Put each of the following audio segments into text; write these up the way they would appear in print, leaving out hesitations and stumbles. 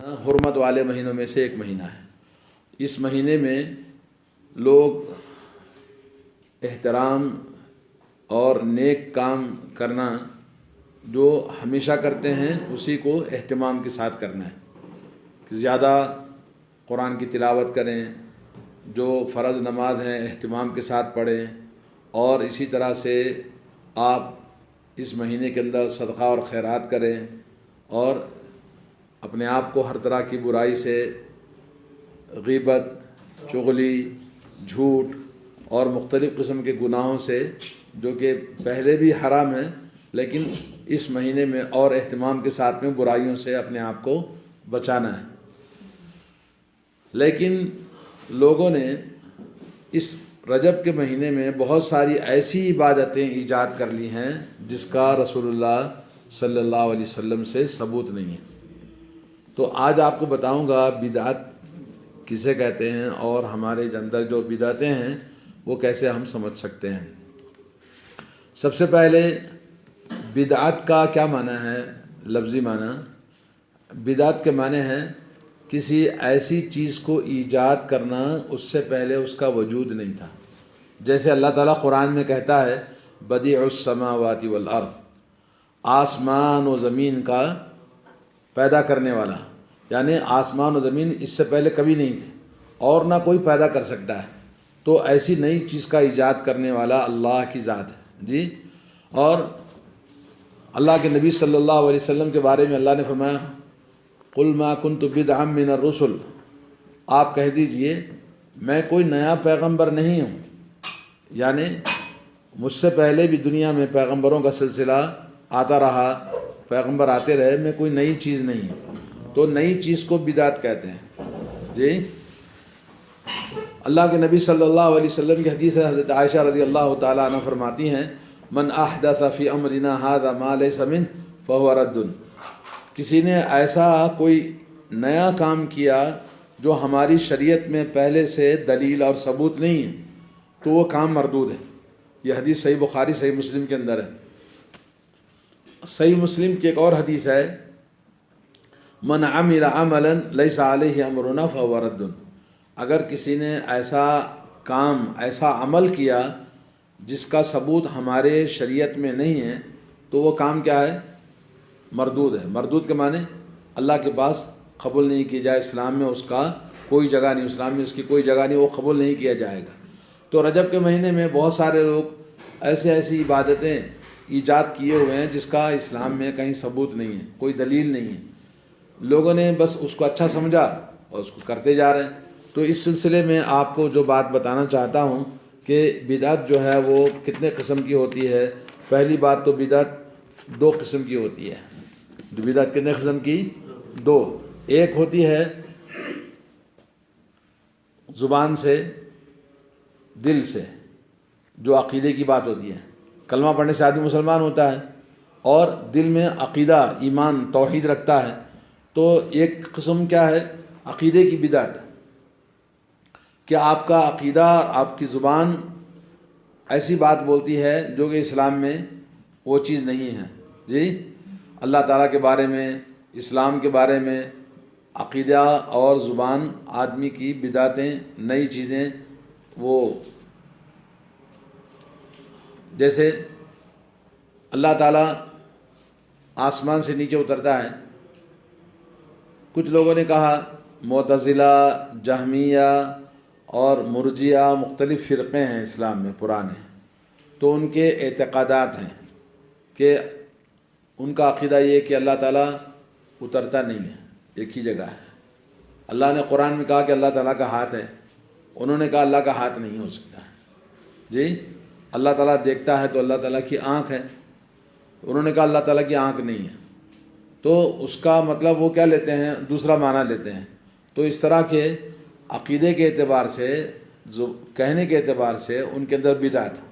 حرمت والے مہینوں میں سے ایک مہینہ ہے۔ اس مہینے میں لوگ احترام اور نیک کام کرنا جو ہمیشہ کرتے ہیں اسی کو اہتمام کے ساتھ کرنا ہے کہ زیادہ قرآن کی تلاوت کریں، جو فرض نماز ہیں اہتمام کے ساتھ پڑھیں، اور اسی طرح سے آپ اس مہینے کے اندر صدقہ اور خیرات کریں اور اپنے آپ کو ہر طرح کی برائی سے، غیبت، چغلی، جھوٹ اور مختلف قسم کے گناہوں سے جو کہ پہلے بھی حرام ہیں لیکن اس مہینے میں اور اہتمام کے ساتھ میں برائیوں سے اپنے آپ کو بچانا ہے۔ لیکن لوگوں نے اس رجب کے مہینے میں بہت ساری ایسی عبادتیں ایجاد کر لی ہیں جس کا رسول اللہ صلی اللہ علیہ وسلم سے ثبوت نہیں ہے۔ تو آج آپ کو بتاؤں گا بدعت کسے کہتے ہیں اور ہمارے اندر جو بدعتیں ہیں وہ کیسے ہم سمجھ سکتے ہیں۔ سب سے پہلے بدعت کا کیا معنی ہے؟ لفظی معنی بدعت کے معنی ہے کسی ایسی چیز کو ایجاد کرنا اس سے پہلے اس کا وجود نہیں تھا۔ جیسے اللہ تعالیٰ قرآن میں کہتا ہے بدیع السماوات والارض، آسمان و زمین کا پیدا کرنے والا، یعنی آسمان و زمین اس سے پہلے کبھی نہیں تھے اور نہ کوئی پیدا کر سکتا ہے، تو ایسی نئی چیز کا ایجاد کرنے والا اللہ کی ذات ہے جی۔ اور اللہ کے نبی صلی اللہ علیہ وسلم کے بارے میں اللہ نے فرمایا قل ما کنت بدعا من الرسل، آپ کہہ دیجئے میں کوئی نیا پیغمبر نہیں ہوں، یعنی مجھ سے پہلے بھی دنیا میں پیغمبروں کا سلسلہ آتا رہا، پیغمبر آتے رہے، میں کوئی نئی چیز نہیں ہوں۔ تو نئی چیز کو بدعت کہتے ہیں جی۔ اللہ کے نبی صلی اللہ علیہ وسلم کی حدیث ہے، حضرت عائشہ رضی اللہ تعالیٰ عنہ فرماتی ہیں من احدث فی امرنا ھذا ما لیس منہ فہو رد، کسی نے ایسا کوئی نیا کام کیا جو ہماری شریعت میں پہلے سے دلیل اور ثبوت نہیں ہے تو وہ کام مردود ہے۔ یہ حدیث صحیح بخاری صحیح مسلم کے اندر ہے۔ صحیح مسلم کی ایک اور حدیث ہے من عمل عملا لیس علیہ امرنا فہو رد، اگر کسی نے ایسا کام ایسا عمل کیا جس کا ثبوت ہمارے شریعت میں نہیں ہے تو وہ کام کیا ہے؟ مردود ہے۔ مردود کے معنی اللہ کے پاس قبول نہیں کیا جائے، اسلام میں اس کا کوئی جگہ نہیں، اسلام میں اس کی کوئی جگہ نہیں، وہ قبول نہیں کیا جائے گا۔ تو رجب کے مہینے میں بہت سارے لوگ ایسی عبادتیں ایجاد کیے ہوئے ہیں جس کا اسلام میں کہیں ثبوت نہیں ہے، کوئی دلیل نہیں ہے، لوگوں نے بس اس کو اچھا سمجھا اور اس کو کرتے جا رہے ہیں۔ تو اس سلسلے میں آپ کو جو بات بتانا چاہتا ہوں کہ بدعت جو ہے وہ کتنے قسم کی ہوتی ہے۔ پہلی بات تو بدعت دو قسم کی ہوتی ہے۔ بدعت کتنے قسم کی؟ دو۔ ایک ہوتی ہے زبان سے، دل سے، جو عقیدے کی بات ہوتی ہے، کلمہ پڑھنے سے آدمی مسلمان ہوتا ہے اور دل میں عقیدہ، ایمان، توحید رکھتا ہے، تو ایک قسم کیا ہے؟ عقیدے کی بدعت، کہ آپ کا عقیدہ، آپ کی زبان ایسی بات بولتی ہے جو کہ اسلام میں وہ چیز نہیں ہے جی۔ اللہ تعالیٰ کے بارے میں، اسلام کے بارے میں عقیدہ اور زبان آدمی کی بدعتیں، نئی چیزیں، وہ جیسے اللہ تعالیٰ آسمان سے نیچے اترتا ہے، کچھ لوگوں نے کہا، معتزلہ، جہمیہ اور مرجئہ، مختلف فرقے ہیں اسلام میں پرانے، تو ان کے اعتقادات ہیں کہ ان کا عقیدہ یہ کہ اللہ تعالیٰ اترتا نہیں ہے، ایک ہی جگہ ہے۔ اللہ نے قرآن میں کہا کہ اللہ تعالیٰ کا ہاتھ ہے، انہوں نے کہا اللہ کا ہاتھ نہیں ہو سکتا ہے جی۔ اللہ تعالیٰ دیکھتا ہے تو اللہ تعالیٰ کی آنکھ ہے، انہوں نے کہا اللہ تعالیٰ کی آنکھ نہیں ہے، تو اس کا مطلب وہ کیا لیتے ہیں؟ دوسرا معنی لیتے ہیں۔ تو اس طرح کے عقیدے کے اعتبار سے، کہنے کے اعتبار سے ان کے اندر بدعت ہے۔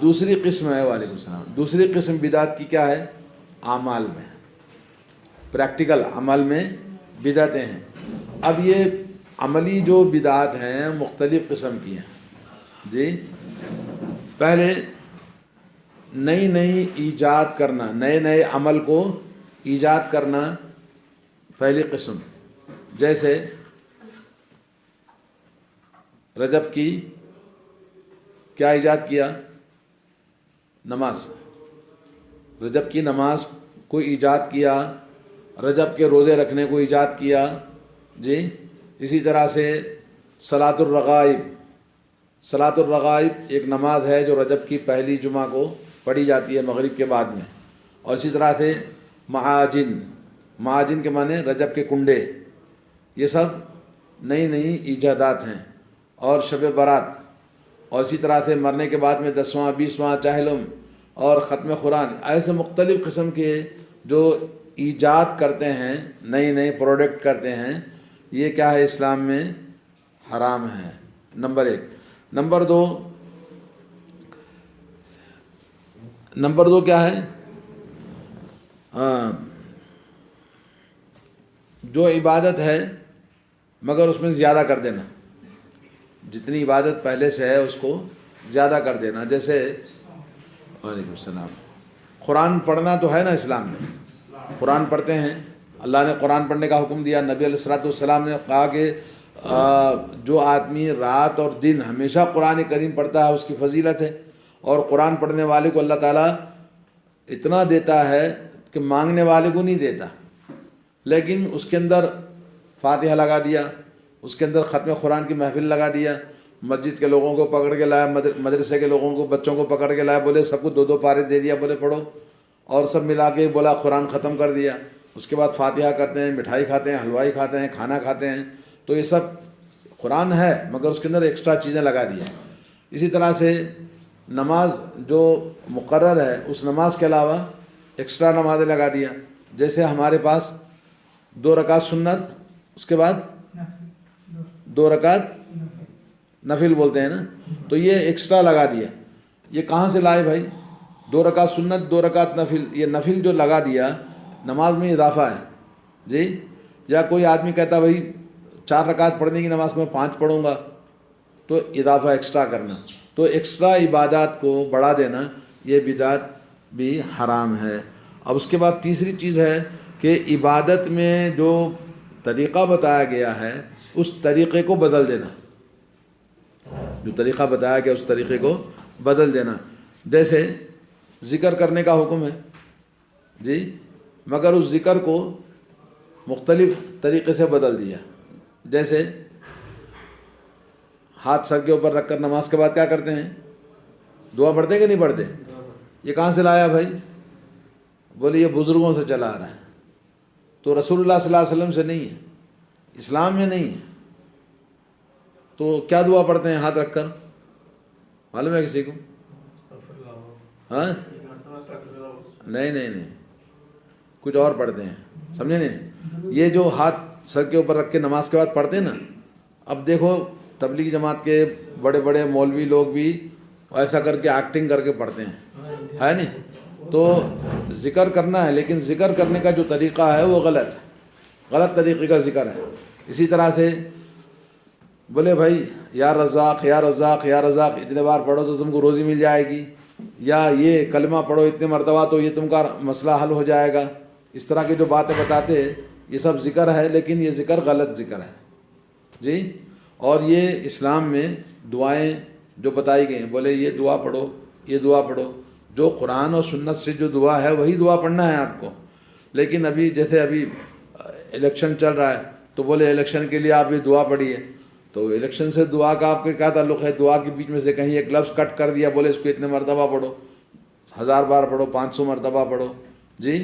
دوسری قسم ہے، وعلیکم السلام، دوسری قسم بدعت کی کیا ہے؟ اعمال میں، پریکٹیکل عمل میں بدعتیں ہیں۔ اب یہ عملی جو بدعات ہیں مختلف قسم کی ہیں جی۔ پہلے نئی ایجاد کرنا، نئے عمل کو ایجاد کرنا پہلی قسم جیسے رجب کی کیا ایجاد کیا؟ نماز. رجب کی نماز کو ایجاد کیا، رجب کے روزے رکھنے کو ایجاد کیا جی. اسی طرح سے صلاۃ الرغائب. صلاۃ الرغائب ایک نماز ہے جو رجب کی پہلی جمعہ کو پڑھی جاتی ہے مغرب کے بعد میں. اور اسی طرح سے معاجن. معاجن کے معنی رجب کے کنڈے. یہ سب نئی نئی ایجادات ہیں. اور شب برات. اور اسی طرح سے مرنے کے بعد میں 10واں 20واں چہلم اور ختم قرآن. ایسے مختلف قسم کے جو ایجاد کرتے ہیں، نئے نئے پروڈکٹ کرتے ہیں، یہ کیا ہے؟ اسلام میں حرام ہے. نمبر 1. نمبر دو کیا ہے؟ جو عبادت ہے مگر اس میں زیادہ کر دینا. جتنی عبادت پہلے سے ہے اس کو زیادہ کر دینا. جیسے وعلیکم السلام، قرآن پڑھنا تو ہے نا اسلام میں. قرآن پڑھتے ہیں، اللہ نے قرآن پڑھنے کا حکم دیا. نبی علیہ الصلوۃ والسلام نے کہا کہ جو آدمی رات اور دن ہمیشہ قرآن کریم پڑھتا ہے اس کی فضیلت ہے. اور قرآن پڑھنے والے کو اللہ تعالیٰ اتنا دیتا ہے کہ مانگنے والے کو نہیں دیتا. لیکن اس کے اندر فاتحہ لگا دیا، اس کے اندر ختم قرآن کی محفل لگا دیا، مسجد کے لوگوں کو پکڑ کے لایا، مدرسے کے لوگوں کو، بچوں کو پکڑ کے لایا، بولے سب کو 2 2 پارے دے دیا، بولے پڑھو، اور سب ملا کے بولا قرآن ختم کر دیا. اس کے بعد فاتحہ کرتے ہیں، مٹھائی کھاتے ہیں، حلوائی کھاتے ہیں، کھانا کھاتے ہیں. تو یہ سب قرآن ہے مگر اس کے اندر ایکسٹرا چیزیں لگا دی ہیں. اسی طرح سے نماز جو مقرر ہے اس نماز کے علاوہ ایکسٹرا نمازیں لگا دیا. جیسے ہمارے پاس 2 رکعت سنت، اس کے بعد 2 رکعت نفل بولتے ہیں نا، تو یہ ایکسٹرا لگا دیا. یہ کہاں سے لائے بھائی؟ 2 رکعت سنت 2 رکعت نفل. یہ نفل جو لگا دیا نماز میں اضافہ ہے جی. یا کوئی آدمی کہتا بھائی 4 رکعت پڑھنے کی نماز میں 5 پڑھوں گا، تو اضافہ ایکسٹرا کرنا. تو ایکسٹرا عبادات کو بڑھا دینا یہ بدعت بھی حرام ہے. اب اس کے بعد تیسری چیز ہے کہ عبادت میں جو طریقہ بتایا گیا ہے اس طریقے کو بدل دینا. جو طریقہ بتایا گیا اس طریقے کو بدل دینا. جیسے ذکر کرنے کا حکم ہے جی، مگر اس ذکر کو مختلف طریقے سے بدل دیا. جیسے ہاتھ سر کے اوپر رکھ کر نماز کے بعد کیا کرتے ہیں؟ دعا پڑھتے کہ نہیں پڑھتے؟ یہ کہاں سے لایا بھائی؟ بولے یہ بزرگوں سے چلا آ رہا ہے. تو رسول اللہ صلی اللہ علیہ وسلم سے نہیں ہے، اسلام میں نہیں ہے. تو کیا دعا پڑھتے ہیں ہاتھ رکھ کر؟ معلوم ہے کسی کو؟ ہاں نہیں کچھ اور پڑھتے ہیں، سمجھے نہیں؟ یہ جو ہاتھ سر کے اوپر رکھ کے نماز کے بعد پڑھتے ہیں نا، اب دیکھو تبلیغی جماعت کے بڑے بڑے مولوی لوگ بھی ایسا کر کے ایکٹنگ کر کے پڑھتے ہیں، ہے نہیں؟ تو ذکر کرنا ہے لیکن ذکر کرنے کا جو طریقہ ہے وہ غلط ہے، غلط طریقے کا ذکر ہے. اسی طرح سے بولے بھائی یا رزاق یا رزاق یا رزاق اتنے بار پڑھو تو تم کو روزی مل جائے گی، یا یہ کلمہ پڑھو اتنے مرتبہ تو یہ تم کا مسئلہ حل ہو جائے گا. اس طرح کی جو باتیں بتاتے یہ سب ذکر ہے، لیکن یہ ذکر غلط ذکر ہے جی. اور یہ اسلام میں دعائیں جو بتائی گئی ہیں، بولے یہ دعا پڑھو یہ دعا پڑھو، جو قرآن اور سنت سے جو دعا ہے وہی دعا پڑھنا ہے آپ کو. لیکن ابھی جیسے ابھی الیکشن چل رہا ہے تو بولے الیکشن کے لیے آپ یہ دعا پڑھیے. تو الیکشن سے دعا کا آپ کے کیا تعلق ہے؟ دعا کے بیچ میں سے کہیں ایک لفظ کٹ کر دیا، بولے اس کو اتنے مرتبہ پڑھو، 1000 بار پڑھو، 500 مرتبہ پڑھو جی.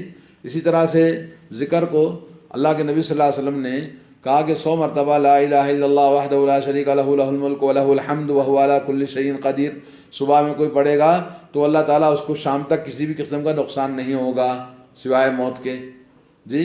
اسی طرح سے ذکر کو اللہ کے نبی صلی اللہ علیہ وسلم نے کہا کہ 100 مرتبہ لا الہ الا اللہ وحدہ لا شریک لہ لہ الملک ولہ الحمد وہو علی کل شیء قدیر. صبح میں کوئی پڑھے گا تو اللہ تعالیٰ اس کو شام تک کسی بھی قسم کا نقصان نہیں ہوگا سوائے موت کے جی.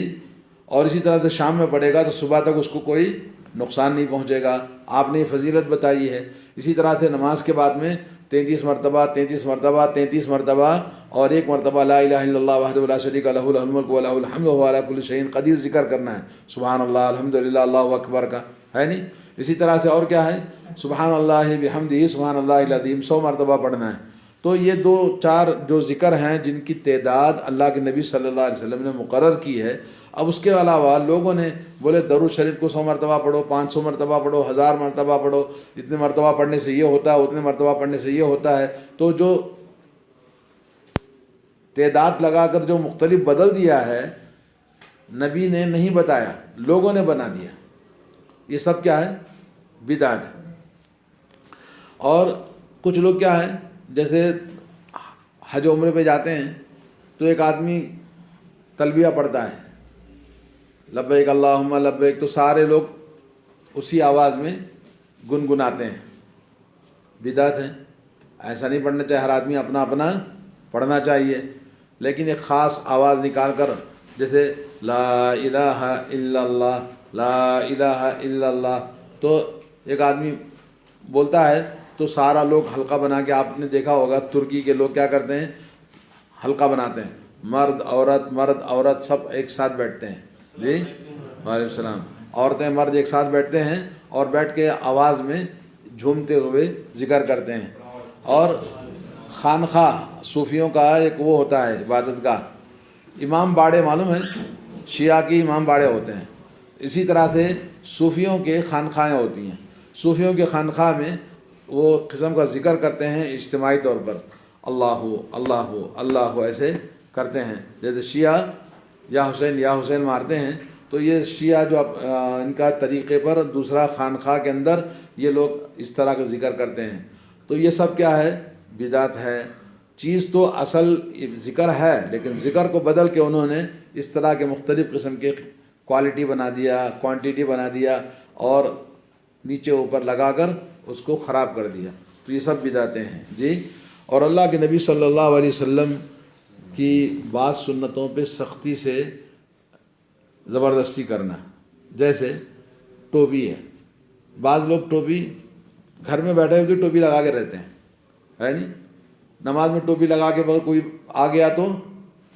اور اسی طرح سے شام میں پڑھے گا تو صبح تک اس کو کوئی نقصان نہیں پہنچے گا. آپ نے یہ فضیلت بتائی ہے. اسی طرح سے نماز کے بعد میں 33 مرتبہ 33 مرتبہ 33 مرتبہ اور 1 مرتبہ لا الہ الا اللہ وحدہ لا شریک لہ لہ الملک ولہ الحمد وہو علی کل شیء قدیر ذکر کرنا ہے. سبحان اللہ الحمدللہ اللہ اکبر کا ہے نہیں. اسی طرح سے اور کیا ہے؟ سبحان اللہ بحمدہ سبحان اللہ العظیم 100 مرتبہ پڑھنا ہے. تو یہ 2-4 جو ذکر ہیں جن کی تعداد اللہ کے نبی صلی اللہ علیہ وسلم نے مقرر کی ہے. اب اس کے علاوہ لوگوں نے بولے درود شریف کو 100 مرتبہ پڑھو، 500 مرتبہ پڑھو، 1000 مرتبہ پڑھو، اتنے مرتبہ پڑھنے سے یہ ہوتا ہے، اتنے مرتبہ پڑھنے سے یہ ہوتا ہے. تو جو تعداد لگا کر جو مختلف بدل دیا ہے، نبی نے نہیں بتایا، لوگوں نے بنا دیا. یہ سب کیا ہے؟ بدعت ہے. اور کچھ لوگ کیا ہے، جیسے حج عمرے پہ جاتے ہیں تو ایک آدمی تلبیہ پڑھتا ہے، لبیک اللہم لبیک، تو سارے لوگ اسی آواز میں گنگناتے ہیں. بدعت ہے. ایسا نہیں پڑھنا چاہیے، ہر آدمی اپنا اپنا پڑھنا چاہیے. لیکن ایک خاص آواز نکال کر، جیسے لا الہ الا اللہ، لا الہ الا اللہ، تو ایک آدمی بولتا ہے تو سارا لوگ حلقہ بنا کے، آپ نے دیکھا ہوگا ترکی کے لوگ کیا کرتے ہیں، حلقہ بناتے ہیں، مرد عورت سب ایک ساتھ بیٹھتے ہیں. جی وعلیکم السلام. عورتیں مرد ایک ساتھ بیٹھتے ہیں اور بیٹھ کے آواز میں جھومتے ہوئے ذکر کرتے ہیں. اور خانخواہ صوفیوں کا ایک وہ ہوتا ہے عبادت گاہ، امام باڑے معلوم ہے، شیعہ کی امام باڑے ہوتے ہیں. اسی طرح سے صوفیوں کے خانخواہیں ہوتی ہیں. صوفیوں کے خانخواہ میں وہ قسم کا ذکر کرتے ہیں اجتماعی طور پر، اللہ اللہ اللہ ایسے کرتے ہیں. جیسے شیعہ یا حسین مارتے ہیں، تو یہ شیعہ جو ان کا طریقے پر دوسرا خانخواہ کے اندر یہ لوگ اس طرح کا ذکر کرتے ہیں. تو یہ سب کیا ہے؟ بدعت ہے. چیز تو اصل ذکر ہے، لیکن ذکر کو بدل کے انہوں نے اس طرح کے مختلف قسم کے کوالٹی بنا دیا، کوانٹیٹی بنا دیا، اور نیچے اوپر لگا کر اس کو خراب کر دیا. تو یہ سب بدعتیں ہیں. جی. اور اللہ کے نبی صلی اللہ علیہ وسلم کی بعض سنتوں پہ سختی سے زبردستی کرنا، جیسے ٹوپی ہے. بعض لوگ ٹوپی گھر میں بیٹھے ہوئے ٹوپی لگا کے رہتے ہیں، ہے نہیں؟ نماز میں ٹوپی لگا کے بغیر کوئی آ گیا تو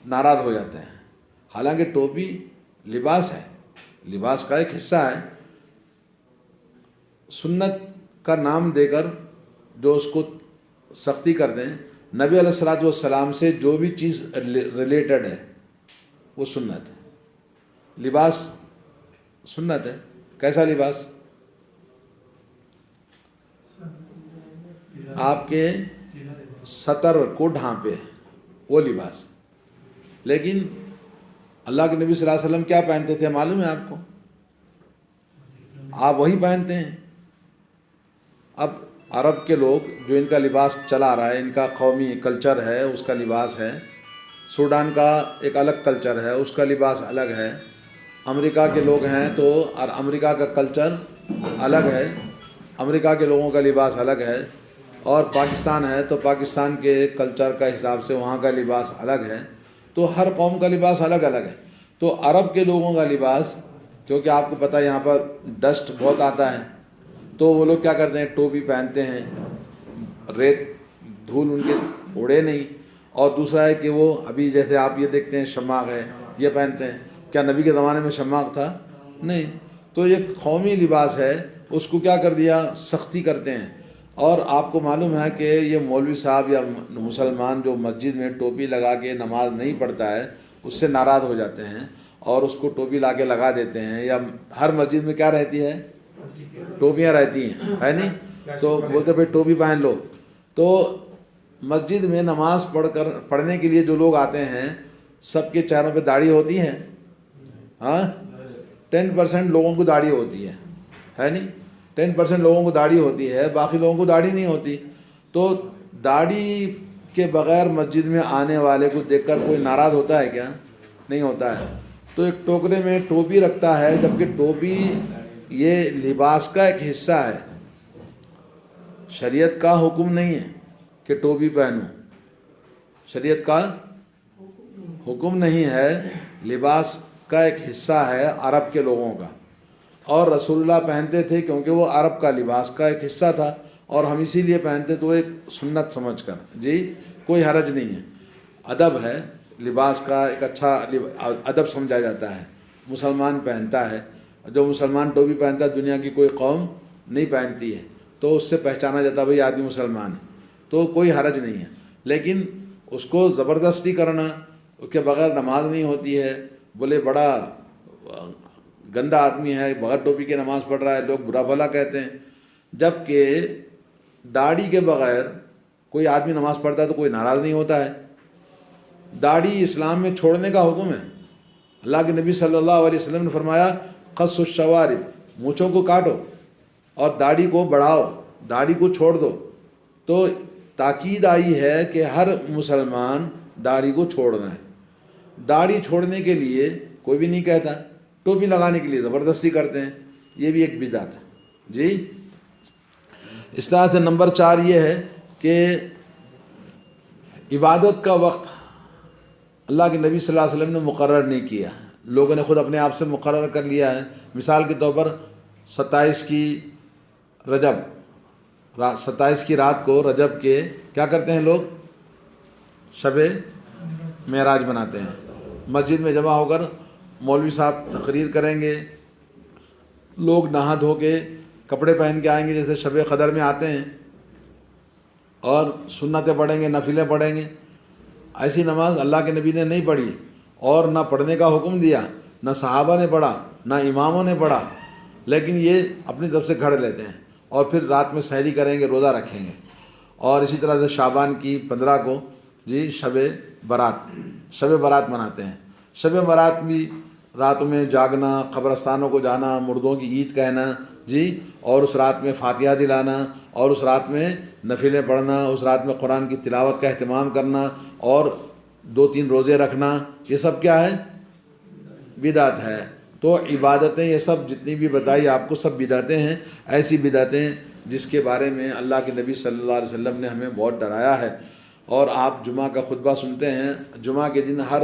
ناراض ہو جاتے ہیں. حالانکہ ٹوپی لباس ہے، لباس کا ایک حصہ ہے. سنت کا نام دے کر جو اس کو سختی کر دیں، نبی علیہ الصلوۃ والسلام سے جو بھی چیز ریلیٹڈ ہے وہ سنت ہے. لباس سنت ہے. کیسا لباس؟ آپ کے سطر کو ڈھانپے، وہ لباس. لیکن اللہ کے نبی صلی اللہ علیہ وسلم کیا پہنتے تھے معلوم ہے آپ کو؟ آپ وہی پہنتے ہیں. اب عرب کے لوگ جو ان کا لباس چلا رہا ہے، ان کا قومی کلچر ہے، اس کا لباس ہے. سوڈان کا ایک الگ کلچر ہے، اس کا لباس الگ ہے. امریکہ کے لوگ ہیں تو اور امریکہ کا کلچر الگ ہے، امریکہ کے لوگوں کا لباس الگ ہے. اور پاکستان ہے تو پاکستان کے کلچر کا حساب سے وہاں کا لباس الگ ہے. تو ہر قوم کا لباس الگ الگ ہے. تو عرب کے لوگوں کا لباس، کیونکہ آپ کو پتہ ہے یہاں پر ڈسٹ بہت آتا ہے، تو وہ لوگ کیا کرتے ہیں، ٹوپی پہنتے ہیں، ریت دھول ان کے اڑے نہیں. اور دوسرا ہے کہ وہ ابھی جیسے آپ یہ دیکھتے ہیں شماغ ہے، یہ پہنتے ہیں. کیا نبی کے زمانے میں شماغ تھا؟ نہیں. تو یہ قومی لباس ہے، اس کو کیا کر دیا، سختی کرتے ہیں. اور آپ کو معلوم ہے کہ یہ مولوی صاحب یا مسلمان جو مسجد میں ٹوپی لگا کے نماز نہیں پڑھتا ہے، اس سے ناراض ہو جاتے ہیں اور اس کو ٹوپی لا کے لگا دیتے ہیں. یا ہر مسجد میں کیا رہتی ہے، ٹوپیاں رہتی ہیں، ہے نہیں؟ تو بولتے بھائی ٹوپی پہن لو. تو مسجد میں نماز پڑھنے کے لیے جو لوگ آتے ہیں، سب کے چہروں پہ داڑھی ہوتی ہے؟ ہاں 10% لوگوں کو داڑھی ہوتی ہے نہیں؟ 10% لوگوں کو داڑھی ہوتی ہے، باقی لوگوں کو داڑھی نہیں ہوتی. تو داڑھی کے بغیر مسجد میں آنے والے کو دیکھ کر کوئی ناراض ہوتا ہے کیا؟ نہیں ہوتا ہے. تو ایک ٹوکرے میں ٹوپی رکھتا ہے، جبکہ ٹوپی یہ لباس کا ایک حصہ ہے. شریعت کا حکم نہیں ہے کہ ٹوپی پہنو، شریعت کا حکم نہیں ہے. لباس کا ایک حصہ ہے عرب کے لوگوں کا، اور رسول اللہ پہنتے تھے کیونکہ وہ عرب کا لباس کا ایک حصہ تھا، اور ہم اسی لیے پہنتے تو ایک سنت سمجھ کر. جی کوئی حرج نہیں ہے. ادب ہے، لباس کا ایک اچھا ادب سمجھا جاتا ہے. مسلمان پہنتا ہے، جو مسلمان ٹوپی پہنتا ہے دنیا کی کوئی قوم نہیں پہنتی ہے، تو اس سے پہچانا جاتا ہے بھئی آدمی مسلمان ہے. تو کوئی حرج نہیں ہے. لیکن اس کو زبردستی کرنا، اس کے بغیر نماز نہیں ہوتی ہے، بولے بڑا گندا آدمی ہے، بغیر ٹوپی کے نماز پڑھ رہا ہے، لوگ برا بھلا کہتے ہیں. جب کہ داڑھی کے بغیر کوئی آدمی نماز پڑھتا ہے تو کوئی ناراض نہیں ہوتا ہے. داڑھی اسلام میں چھوڑنے کا حکم ہے. اللہ کے نبی صلی اللہ علیہ وسلم نے فرمایا قص الشوارب، مونچھوں کو کاٹو اور داڑھی کو بڑھاؤ، داڑھی کو چھوڑ دو. تو تاکید آئی ہے کہ ہر مسلمان داڑھی کو چھوڑنا ہے. داڑھی چھوڑنے کے لیے کوئی بھی نہیں کہتا، ٹوپی لگانے کے لیے زبردستی کرتے ہیں، یہ بھی ایک بدعت ہے. جی اس طرح سے نمبر 4 یہ ہے کہ عبادت کا وقت اللہ کے نبی صلی اللہ علیہ وسلم نے مقرر نہیں کیا، لوگوں نے خود اپنے آپ سے مقرر کر لیا ہے. مثال کے طور پر 27 کی رجب، 27 کی رات کو رجب کے کیا کرتے ہیں لوگ؟ شب معراج مناتے ہیں. مسجد میں جمع ہو کر مولوی صاحب تقریر کریں گے، لوگ نہا دھو کے کپڑے پہن کے آئیں گے جیسے شب قدر میں آتے ہیں، اور سنتیں پڑھیں گے، نفلیں پڑھیں گے. ایسی نماز اللہ کے نبی نے نہیں پڑھی، اور نہ پڑھنے کا حکم دیا، نہ صحابہ نے پڑھا، نہ اماموں نے پڑھا. لیکن یہ اپنی طرف سے گھڑ لیتے ہیں اور پھر رات میں سحری کریں گے، روزہ رکھیں گے. اور اسی طرح سے شعبان کی 15 کو جی شب برات مناتے ہیں. شب برات بھی راتوں میں جاگنا، قبرستانوں کو جانا، مردوں کی عید کہنا جی، اور اس رات میں فاتحہ دلانا، اور اس رات میں نفلیں پڑھنا، اس رات میں قرآن کی تلاوت کا اہتمام کرنا، اور 2-3 روزے رکھنا، یہ سب کیا ہے؟ بدعت ہے. تو عبادتیں یہ سب جتنی بھی بتائی آپ کو سب بدعتیں ہیں. ایسی بدعتیں جس کے بارے میں اللہ کے نبی صلی اللہ علیہ وسلم نے ہمیں بہت ڈرایا ہے. اور آپ جمعہ کا خطبہ سنتے ہیں، جمعہ کے دن ہر